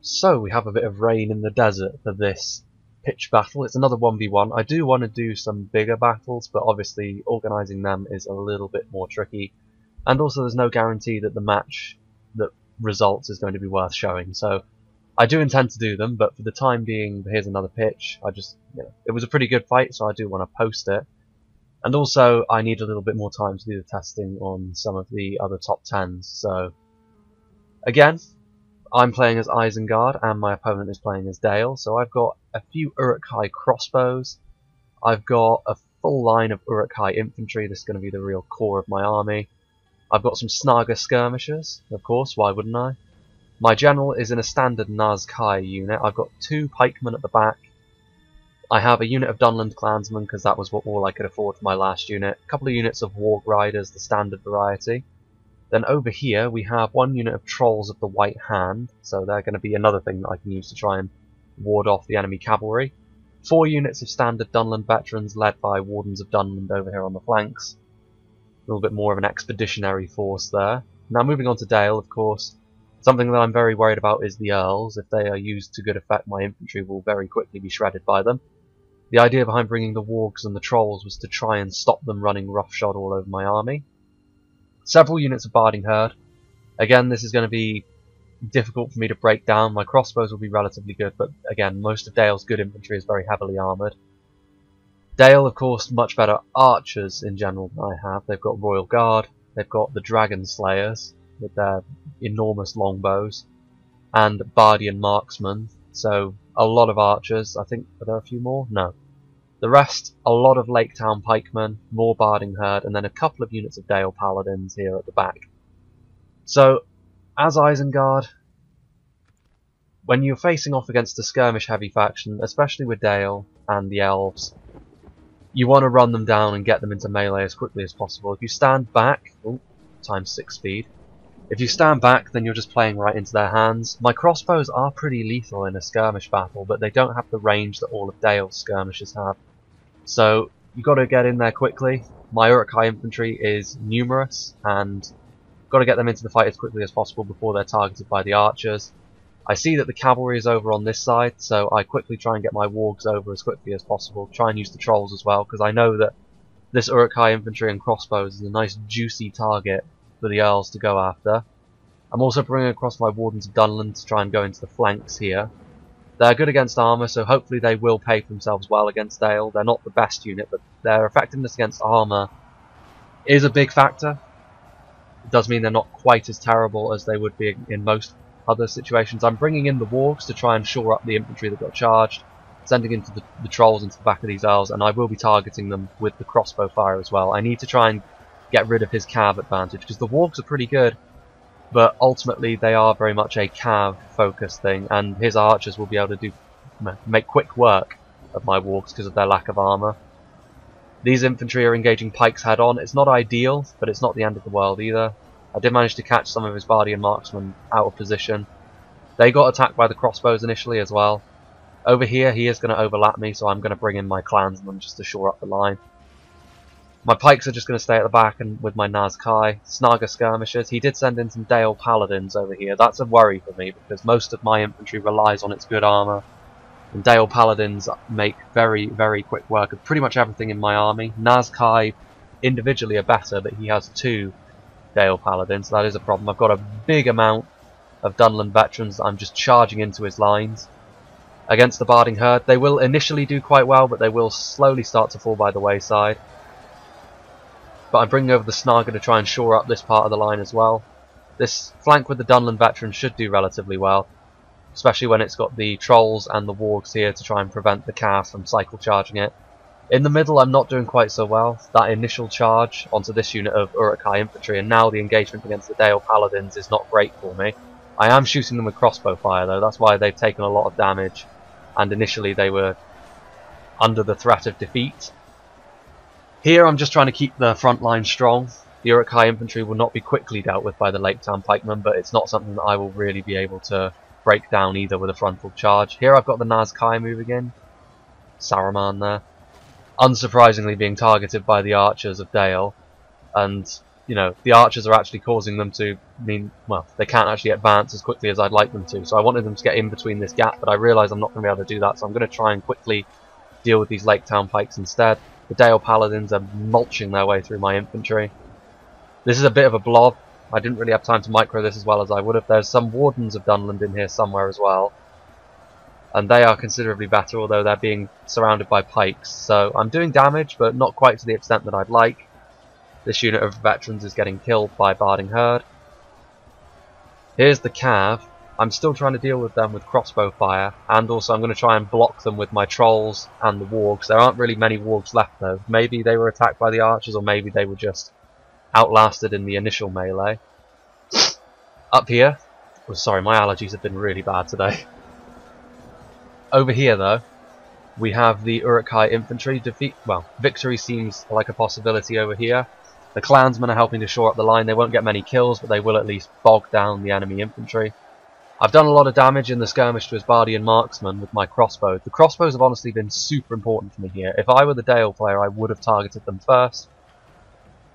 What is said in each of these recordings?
So we have a bit of rain in the desert for this pitch battle. It's another 1v1. I do want to do some bigger battles, but obviously organising them is a little bit more tricky. And also there's no guarantee that the match that results is going to be worth showing. So I do intend to do them, but for the time being, here's another pitch. It was a pretty good fight, so I do want to post it. And also I need a little bit more time to do the testing on some of the other top 10s. So again, I'm playing as Isengard and my opponent is playing as Dale, so I've got a few Uruk-hai crossbows, I've got a full line of Uruk-hai infantry. This is going to be the real core of my army. I've got some Snaga skirmishers, of course, why wouldn't I? My general is in a standard Nazkai unit. I've got 2 pikemen at the back. I have a unit of Dunland clansmen because that was all I could afford for my last unit. A couple of units of Warg Riders, the standard variety. Then over here we have 1 unit of Trolls of the White Hand, so they're going to be another thing that I can use to try and ward off the enemy cavalry. 4 units of standard Dunland veterans led by Wardens of Dunland over here on the flanks. A little bit more of an expeditionary force there. Now moving on to Dale, of course, something that I'm very worried about is the Earls. If they are used to good effect, my infantry will very quickly be shredded by them. The idea behind bringing the Wargs and the Trolls was to try and stop them running roughshod all over my army. Several units of Barding Herd. Again, this is going to be difficult for me to break down. My crossbows will be relatively good, but again, most of Dale's good infantry is very heavily armoured. Dale, of course, much better archers in general than I have. They've got Royal Guard, they've got the Dragon Slayers with their enormous longbows, and Bardian Marksmen, so a lot of archers. I think, are there a few more? No. The rest, a lot of Lake Town pikemen, more Barding Herd, and then a couple of units of Dale Paladins here at the back. So, as Isengard, when you're facing off against a skirmish-heavy faction, especially with Dale and the Elves, you want to run them down and get them into melee as quickly as possible. If you stand back, times 6 speed, if you stand back, then you're just playing right into their hands. My crossbows are pretty lethal in a skirmish battle, but they don't have the range that all of Dale's skirmishers have. So, you've got to get in there quickly. My Uruk-hai infantry is numerous, and got to get them into the fight as quickly as possible before they're targeted by the archers. I see that the cavalry is over on this side, so I quickly try and get my wargs over as quickly as possible. Try and use the trolls as well, because I know that this Uruk-hai infantry and crossbows is a nice juicy target for the Earls to go after. I'm also bringing across my Wardens of Dunland to try and go into the flanks here. They're good against armour, so hopefully they will pay for themselves well against Dale. They're not the best unit, but their effectiveness against armour is a big factor. It does mean they're not quite as terrible as they would be in most other situations. I'm bringing in the Wargs to try and shore up the infantry that got charged, sending into the Trolls into the back of these Earls, and I will be targeting them with the crossbow fire as well. I need to try and get rid of his cav advantage, because the Wargs are pretty good, but ultimately they are very much a cav focused thing, and his archers will be able to make quick work of my Wargs because of their lack of armour. These infantry are engaging pikes head on. It's not ideal, but it's not the end of the world either. I did manage to catch some of his Bardian marksmen out of position. They got attacked by the crossbows initially as well. Over here he is going to overlap me, so I'm going to bring in my clansmen just to shore up the line. My pikes are just going to stay at the back and with my Nazkai. Snaga skirmishers. He did send in some Dale Paladins over here. That's a worry for me because most of my infantry relies on its good armour. And Dale Paladins make very, very quick work of pretty much everything in my army. Nazkai individually are better, but he has 2 Dale Paladins, so that is a problem. I've got a big amount of Dunland veterans that I'm just charging into his lines. Against the Barding Herd, they will initially do quite well, but they will slowly start to fall by the wayside. But I'm bringing over the Snaga to try and shore up this part of the line as well. This flank with the Dunland veterans should do relatively well, especially when it's got the Trolls and the Wargs here to try and prevent the cav from cycle charging it. In the middle I'm not doing quite so well. That initial charge onto this unit of Uruk-hai infantry, and now the engagement against the Dale Paladins is not great for me. I am shooting them with crossbow fire though, that's why they've taken a lot of damage, and initially they were under the threat of defeat. Here I'm just trying to keep the front line strong. The Uruk-hai infantry will not be quickly dealt with by the Lake Town pikemen, but it's not something that I will really be able to break down either with a frontal charge. Here I've got the Nazkai moving in. Saruman there. Unsurprisingly being targeted by the archers of Dale, and you know, the archers are actually causing them to well, they can't actually advance as quickly as I'd like them to. So I wanted them to get in between this gap, but I realise I'm not going to be able to do that, so I'm going to try and quickly deal with these Lake Town pikes instead. The Dale Paladins are mulching their way through my infantry. This is a bit of a blob. I didn't really have time to micro this as well as I would have. There's some Wardens of Dunland in here somewhere as well, and they are considerably better, although they're being surrounded by pikes. So I'm doing damage, but not quite to the extent that I'd like. This unit of veterans is getting killed by Barding Herd. Here's the Cav. I'm still trying to deal with them with crossbow fire, and also I'm going to try and block them with my trolls and the wargs. There aren't really many wargs left though. Maybe they were attacked by the archers, or maybe they were just outlasted in the initial melee. Up here, oh sorry, my allergies have been really bad today. Over here though, we have the Uruk-hai infantry. Victory seems like a possibility over here. The clansmen are helping to shore up the line. They won't get many kills, but they will at least bog down the enemy infantry. I've done a lot of damage in the skirmish to his Bardian marksman with my crossbows. The crossbows have honestly been super important for me here. If I were the Dale player, I would have targeted them first.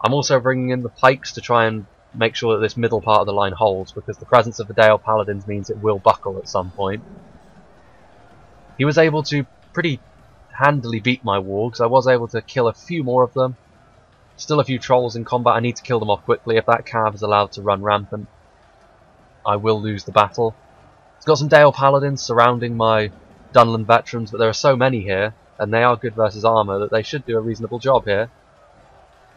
I'm also bringing in the pikes to try and make sure that this middle part of the line holds, because the presence of the Dale Paladins means it will buckle at some point. He was able to pretty handily beat my wargs. I was able to kill a few more of them. Still a few trolls in combat. I need to kill them off quickly. If that cav is allowed to run rampant, I will lose the battle. It's got some Dale Paladins surrounding my Dunland veterans, but there are so many here, and they are good versus armour, that they should do a reasonable job here.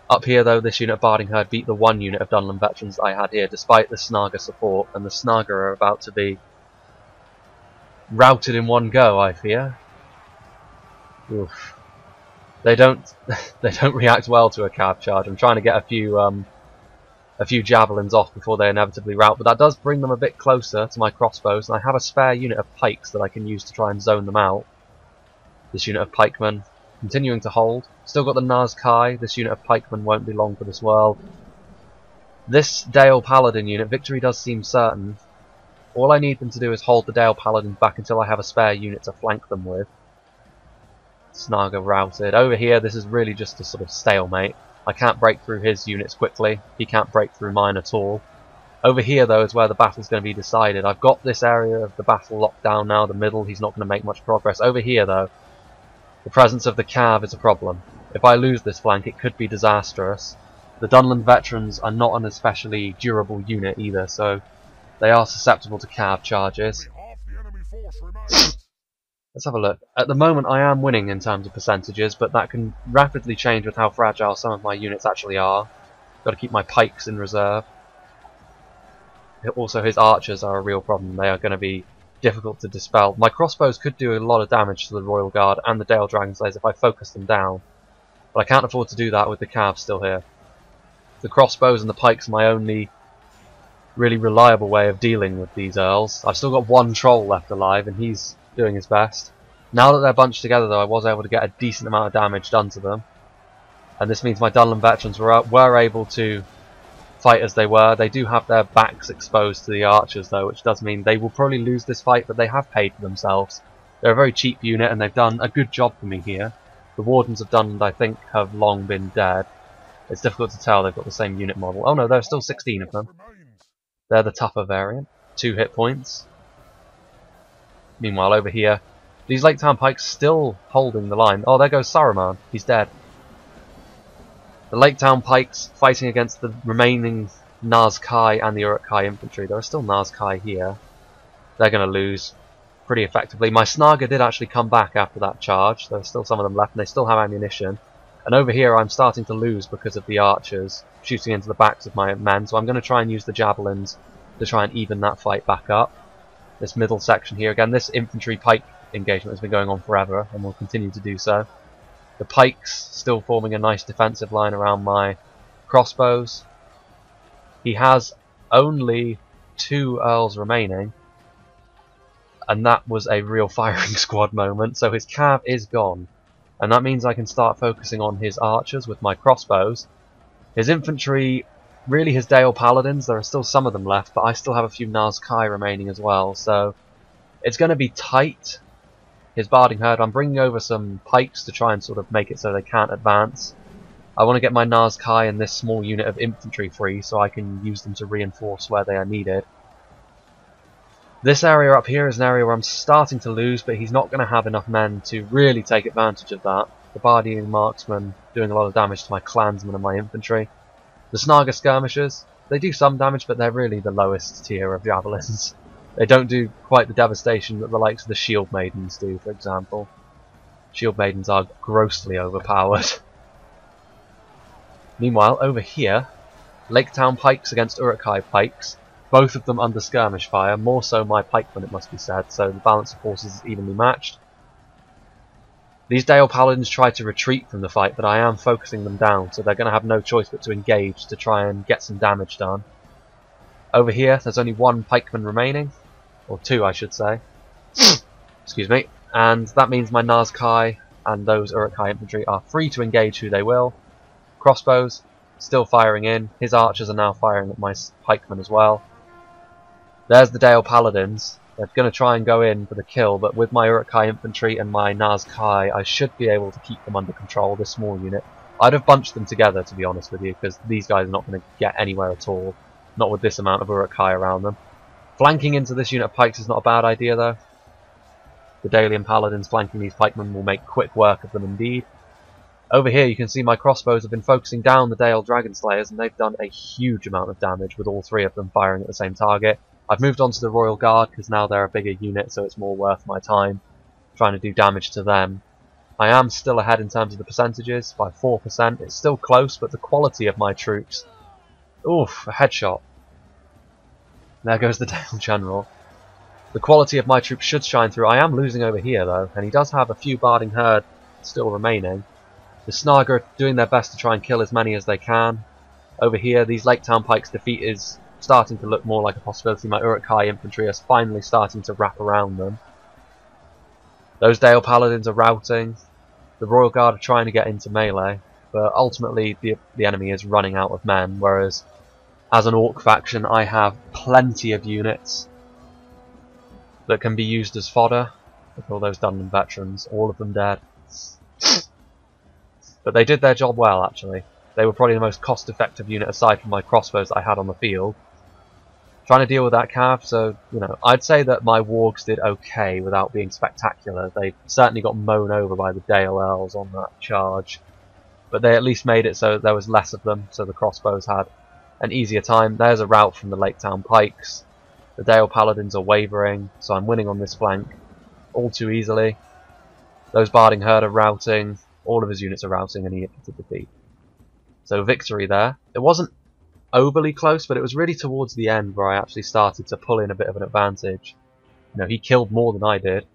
Up here though, this unit of Barding Herd beat the one unit of Dunland veterans that I had here, despite the Snaga support, and the Snaga are about to be routed in one go, I fear. Oof. They don't react well to a cav charge. I'm trying to get a few javelins off before they inevitably rout, but that does bring them a bit closer to my crossbows, and I have a spare unit of pikes that I can use to try and zone them out. This unit of pikemen continuing to hold. Still got the Nazkai. This unit of pikemen won't be long for this world. This Dale Paladin unit, victory does seem certain. All I need them to do is hold the Dale Paladins back until I have a spare unit to flank them with. Snaga routed. Over here, this is really just a sort of stalemate. I can't break through his units quickly. He can't break through mine at all. Over here, though, is where the battle's going to be decided. I've got this area of the battle locked down now, the middle. He's not going to make much progress. Over here, though, the presence of the cav is a problem. If I lose this flank, it could be disastrous. The Dunland veterans are not an especially durable unit either, so they are susceptible to cav charges. Let's have a look. At the moment I am winning in terms of percentages, but that can rapidly change with how fragile some of my units actually are. Got to keep my pikes in reserve. Also his archers are a real problem. They are going to be difficult to dispel. My crossbows could do a lot of damage to the Royal Guard and the Dale Dragonslayers if I focus them down, but I can't afford to do that with the calves still here. The crossbows and the pikes are my only really reliable way of dealing with these earls. I've still got one troll left alive, and he's doing his best. Now that they're bunched together though, I was able to get a decent amount of damage done to them, and this means my Dunland veterans were able to fight as they were. They do have their backs exposed to the archers though, which does mean they will probably lose this fight, but they have paid for themselves. They're a very cheap unit and they've done a good job for me here. The Wardens of Dunland, I think, have long been dead. It's difficult to tell, they've got the same unit model. Oh no, there's still 16 of them. They're the tougher variant. 2 hit points. Meanwhile, over here, these Lake Town pikes still holding the line. Oh, there goes Saruman. He's dead. The Lake Town pikes fighting against the remaining Nazkai and the Uruk-hai infantry. There are still Nazkai here. They're going to lose pretty effectively. My Snaga did actually come back after that charge. There's still some of them left, and they still have ammunition. And over here, I'm starting to lose because of the archers shooting into the backs of my men. So I'm going to try and use the javelins to try and even that fight back up. This middle section here, again, this infantry pike engagement has been going on forever and will continue to do so. The pikes still forming a nice defensive line around my crossbows. He has only 2 earls remaining, and that was a real firing squad moment, so his cav is gone, and that means I can start focusing on his archers with my crossbows. His infantry, really his Dale Paladins, there are still some of them left, but I still have a few Nazkai remaining as well, so it's going to be tight. His Barding Herd, I'm bringing over some pikes to try and sort of make it so they can't advance. I want to get my Nazkai and this small unit of infantry free so I can use them to reinforce where they are needed. This area up here is an area where I'm starting to lose, but he's not going to have enough men to really take advantage of that. The Bardian marksmen doing a lot of damage to my clansmen and my infantry. The Snaga skirmishers, they do some damage, but they're really the lowest tier of javelins. They don't do quite the devastation that the likes of the Shield Maidens do, for example. Shield Maidens are grossly overpowered. Meanwhile, over here, Lake Town pikes against Uruk-hai pikes, both of them under skirmish fire, more so my pikemen it must be said, so the balance of forces is evenly matched. These Dale Paladins try to retreat from the fight, but I am focusing them down, so they're going to have no choice but to engage to try and get some damage done. Over here, there's only one pikeman remaining, or two I should say. Excuse me. And that means my Nazkai and those Uruk-hai infantry are free to engage who they will. Crossbows, still firing in. His archers are now firing at my pikemen as well. There's the Dale Paladins. They're going to try and go in for the kill, but with my Uruk-hai infantry and my Nazkai, I should be able to keep them under control, this small unit. I'd have bunched them together, to be honest with you, because these guys are not going to get anywhere at all. Not with this amount of Uruk-hai around them. Flanking into this unit of pikes is not a bad idea, though. The Dalian Paladins flanking these pikemen will make quick work of them indeed. Over here you can see my crossbows have been focusing down the Dale Dragon Slayers, and they've done a huge amount of damage with all three of them firing at the same target. I've moved on to the Royal Guard because now they're a bigger unit, so it's more worth my time trying to do damage to them. I am still ahead in terms of the percentages by 4%. It's still close, but the quality of my troops... Oof, a headshot. There goes the Dale General. The quality of my troops should shine through. I am losing over here though, and he does have a few Barding Herd still remaining. The Snaga are doing their best to try and kill as many as they can. Over here, these Lake Town Pikes' defeat is starting to look more like a possibility. My Uruk-hai infantry is finally starting to wrap around them. Those Dale Paladins are routing. The Royal Guard are trying to get into melee, but ultimately the enemy is running out of men, whereas as an Orc faction I have plenty of units that can be used as fodder. Look at all those Dunland veterans, all of them dead. But they did their job well, actually. They were probably the most cost-effective unit aside from my crossbows that I had on the field. Trying to deal with that cav, so, you know, I'd say that my wargs did okay without being spectacular. They certainly got mown over by the Dale Earls on that charge. But they at least made it so there was less of them, so the crossbows had an easier time. There's a rout from the Lake Town Pikes. The Dale Paladins are wavering, so I'm winning on this flank all too easily. Those Barding Herd are routing. All of his units are routing, and he hit to defeat. So victory there. It wasn't overly close, but it was really towards the end where I actually started to pull in a bit of an advantage. You know, he killed more than I did.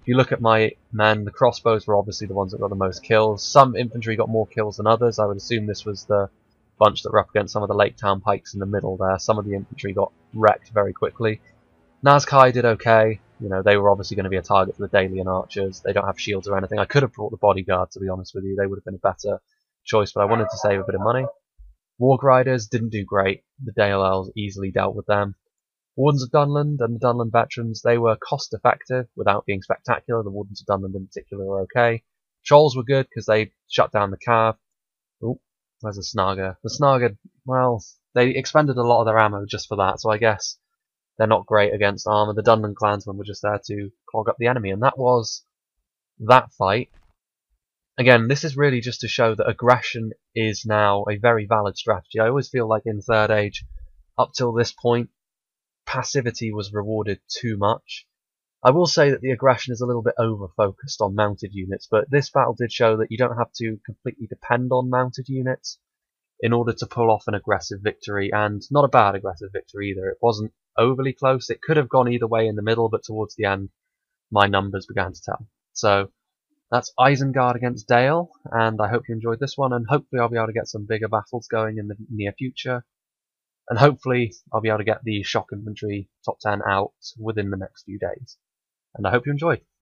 If you look at my men, the crossbows were obviously the ones that got the most kills. Some infantry got more kills than others. I would assume this was the bunch that were up against some of the Lake Town Pikes in the middle there. Some of the infantry got wrecked very quickly. Nazkai did okay. You know, they were obviously going to be a target for the Dalian archers. They don't have shields or anything. I could have brought the bodyguard, to be honest with you. They would have been a better choice, but I wanted to save a bit of money. Warg Riders didn't do great. The Dale Elves easily dealt with them. Wardens of Dunland and the Dunland veterans, they were cost effective without being spectacular. The Wardens of Dunland in particular were okay. Trolls were good because they shut down the cav. Oh, there's a Snaga. The Snaga, well, they expended a lot of their ammo just for that, so I guess they're not great against armour. The Dunland clansmen were just there to clog up the enemy, and that was that fight. Again, this is really just to show that aggression is now a very valid strategy. I always feel like in Third Age, up till this point, passivity was rewarded too much. I will say that the aggression is a little bit over-focused on mounted units, but this battle did show that you don't have to completely depend on mounted units in order to pull off an aggressive victory, and not a bad aggressive victory either. It wasn't overly close. It could have gone either way in the middle, but towards the end, my numbers began to tell. So that's Isengard against Dale, and I hope you enjoyed this one, and hopefully I'll be able to get some bigger battles going in the near future, and hopefully I'll be able to get the Shock Infantry top 10 out within the next few days. And I hope you enjoyed.